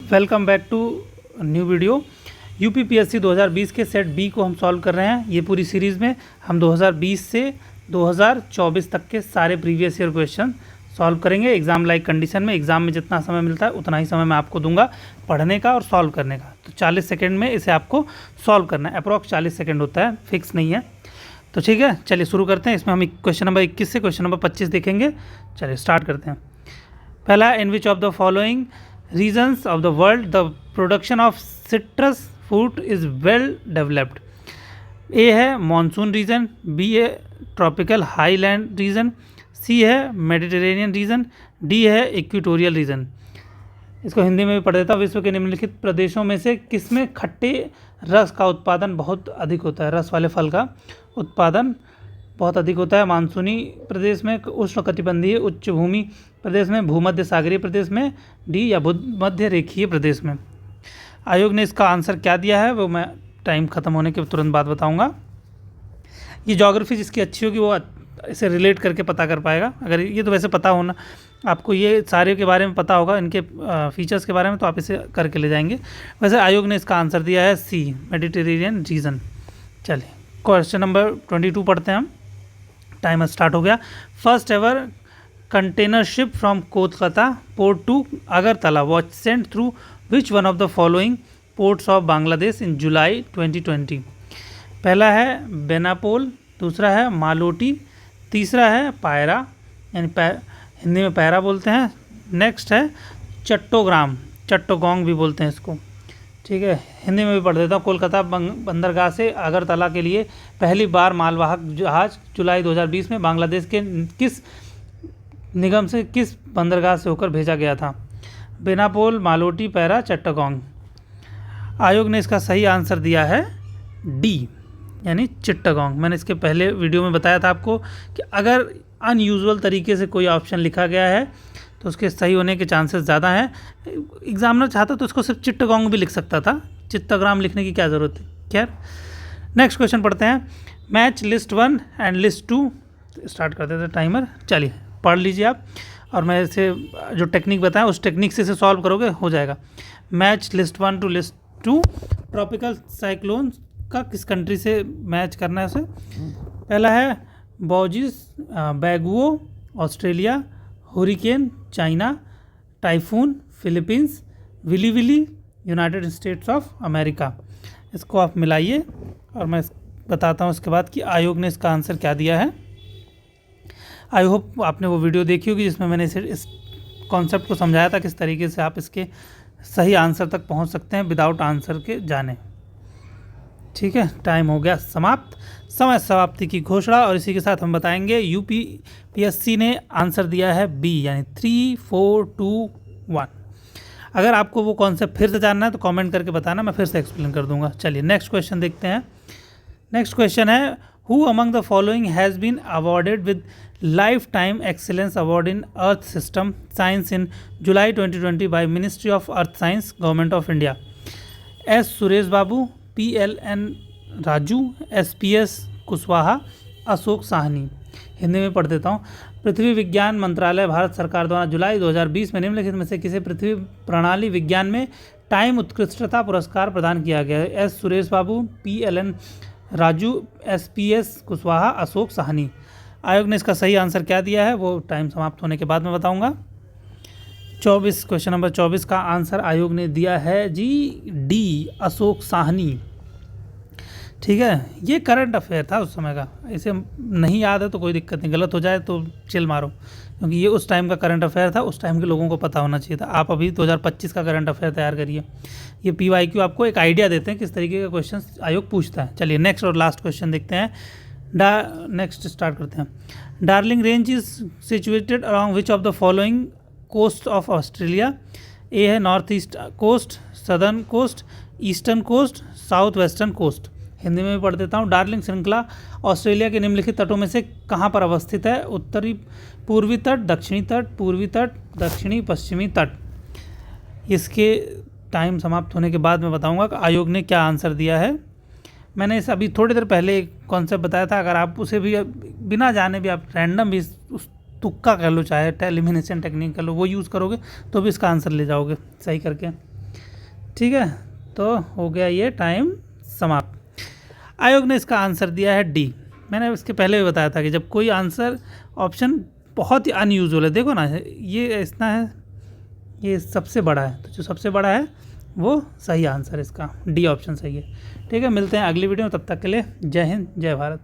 Welcome back to new video. UPPSC 2020 के set B को हम सॉल्व कर रहे हैं। ये पूरी सीरीज़ में हम 2020 से 2024 तक के सारे प्रीवियस ईयर क्वेश्चन सॉल्व करेंगे। एग्ज़ाम लाइक कंडीशन में एग्ज़ाम में जितना समय मिलता है उतना ही समय मैं आपको दूंगा पढ़ने का और सॉल्व करने का। तो 40 सेकेंड में इसे आपको सॉल्व करना है। अप्रॉक्स 40 सेकेंड होता है, फिक्स नहीं है। तो ठीक है, चलिए शुरू करते हैं। इसमें हम क्वेश्चन नंबर 21 से क्वेश्चन नंबर 25 देखेंगे। चलिए स्टार्ट करते हैं। पहला, in which of the following regions of the world the production of citrus fruit is well developed? ए है मानसून रीजन, बी है ट्रॉपिकल हाईलैंड रीजन, सी है मेडिटेरेनियन रीजन, डी है इक्वेटोरियल रीजन। इसको हिंदी में भी पढ़ देता हूँ। विश्व के निम्नलिखित प्रदेशों में से किसमें खट्टे रस का उत्पादन बहुत अधिक होता है? रस वाले फल का उत्पादन बहुत अधिक होता है। मानसूनी प्रदेश में, उष्णकटिबंधीय उच्च भूमि प्रदेश में, भूमध्य सागरीय प्रदेश में, डी या भूमध्य रेखीय प्रदेश में। आयोग ने इसका आंसर क्या दिया है वो मैं टाइम ख़त्म होने के तुरंत बाद बताऊंगा। ये ज्योग्राफी जिसकी अच्छी होगी वो इसे रिलेट करके पता कर पाएगा। अगर ये तो वैसे पता होना आपको, ये सारे के बारे में पता होगा, इनके फीचर्स के बारे में, तो आप इसे करके ले जाएंगे। वैसे आयोग ने इसका आंसर दिया है सी, मेडिटेरेनियन रीजन। चलिए क्वेश्चन नंबर 22 पढ़ते हैं हम। टाइमर स्टार्ट हो गया। First ever container ship from Kolkata port to Agartala was sent through which one of the following ports of Bangladesh in July 2020? पहला है बेनापोल, दूसरा है मालोटी, तीसरा है पायरा यानी हिंदी में पैरा बोलते हैं, नेक्स्ट है चट्टोग्राम, चट्टोगोंग भी बोलते हैं इसको। ठीक है, हिंदी में भी पढ़ देता हूँ। कोलकाता बंदरगाह से अगरतला के लिए पहली बार मालवाहक जहाज जुलाई 2020 में बांग्लादेश के किस निगम से, किस बंदरगाह से होकर भेजा गया था? बेनापोल, मालोटी, पैरा, चट्टोगोंग। आयोग ने इसका सही आंसर दिया है डी यानी चिट्टागोंग। मैंने इसके पहले वीडियो में बताया था आपको कि अगर अनयूजुअल तरीके से कोई ऑप्शन लिखा गया है तो उसके सही होने के चांसेस ज़्यादा हैं। एग्जामिनर चाहता तो इसको सिर्फ चिट्टागोंग भी लिख सकता था, चित्ताग्राम लिखने की क्या ज़रूरत है। खैर, नेक्स्ट क्वेश्चन पढ़ते हैं। Match list 1 and list 2। Start कर देते हैं टाइमर। चलिए पढ़ लीजिए आप, और मैं इसे जो टेक्निक बताया उस टेक्निक से इसे सॉल्व करोगे हो जाएगा। Match list 1 to list 2। Tropical cyclone का किस कंट्री से मैच करना है उसे? पहला है बॉजिस Baguio Australia, hurricane China, typhoon Philippines, willy willy United States of America. इसको आप मिलाइए और मैं बताता हूँ इसके बाद कि आयोग ने इसका आंसर क्या दिया है। आई होप आपने वो वीडियो देखी होगी जिसमें मैंने इस कॉन्सेप्ट को समझाया था किस तरीके से आप इसके सही आंसर तक पहुँच सकते हैं विदाउट आंसर के जाने। ठीक है, टाइम हो गया समाप्त, समय समाप्ति की घोषणा। और इसी के साथ हम बताएंगे यूपीपीएससी ने आंसर दिया है बी यानी 3, 4, 2, 1। अगर आपको वो कॉन्सेप्ट फिर से जानना है तो कमेंट करके बताना, मैं फिर से एक्सप्लेन कर दूंगा। चलिए नेक्स्ट क्वेश्चन देखते हैं। नेक्स्ट क्वेश्चन है, who among the following has been awarded with life time excellence award in earth system science in July 2020 by ministry of earth science, government of India? S Suresh Babu, PLN Raju, SPS Kushwaha, Ashok Sahni. Hindi में पढ़ देता हूँ। पृथ्वी विज्ञान मंत्रालय भारत सरकार द्वारा जुलाई 2020 में निम्नलिखित में से किसे पृथ्वी प्रणाली विज्ञान में टाइम उत्कृष्टता पुरस्कार प्रदान किया गया है? S Suresh Babu, PLN Raju, SPS Kushwaha, Ashok Sahni. आयोग ने इसका सही आंसर क्या दिया है वो टाइम समाप्त होने के बाद में बताऊँगा। 24 क्वेश्चन नंबर 24 का आंसर आयोग ने दिया है जी डी, अशोक साहनी। ठीक है, ये करंट अफेयर था उस समय का, इसे नहीं याद है तो कोई दिक्कत नहीं, गलत हो जाए तो चिल मारो, क्योंकि ये उस टाइम का करंट अफेयर था, उस टाइम के लोगों को पता होना चाहिए था। आप अभी 2025 का करंट अफेयर तैयार करिए। ये PYQ आपको एक आइडिया देते हैं किस तरीके का क्वेश्चन आयोग पूछता है। चलिए नेक्स्ट और लास्ट क्वेश्चन देखते हैं। नेक्स्ट स्टार्ट करते हैं। Darling range is situated along which of the following coast of Australia? A है north east coast, southern coast, eastern coast, south western coast. Hindi में भी पढ़ देता हूँ। डार्लिंग श्रृंखला ऑस्ट्रेलिया के निम्नलिखित तटों में से कहाँ पर अवस्थित है? उत्तरी पूर्वी तट, दक्षिणी तट, पूर्वी तट, दक्षिणी पश्चिमी तट। इसके टाइम समाप्त होने के बाद मैं बताऊँगा कि आयोग ने क्या आंसर दिया है। मैंने इस अभी थोड़ी देर पहले एक कॉन्सेप्ट बताया था, अगर आप उसे भी बिना जाने भी आप रैंडम भी उस तुक्का कर लो, चाहे एलिमिनेशन टेक्निक कर लो, वो यूज़ करोगे तो भी इसका आंसर ले जाओगे सही करके। ठीक है, तो हो गया ये टाइम समाप्त। आयोग ने इसका आंसर दिया है डी। मैंने इसके पहले भी बताया था कि जब कोई आंसर ऑप्शन बहुत ही अनयूजुअल है, देखो ना ये इतना है, ये सबसे बड़ा है, तो जो सबसे बड़ा है वो सही आंसर है इसका, डी ऑप्शन सही है। ठीक है, मिलते हैं अगली वीडियो में, तब तक के लिए जय हिंद जय भारत।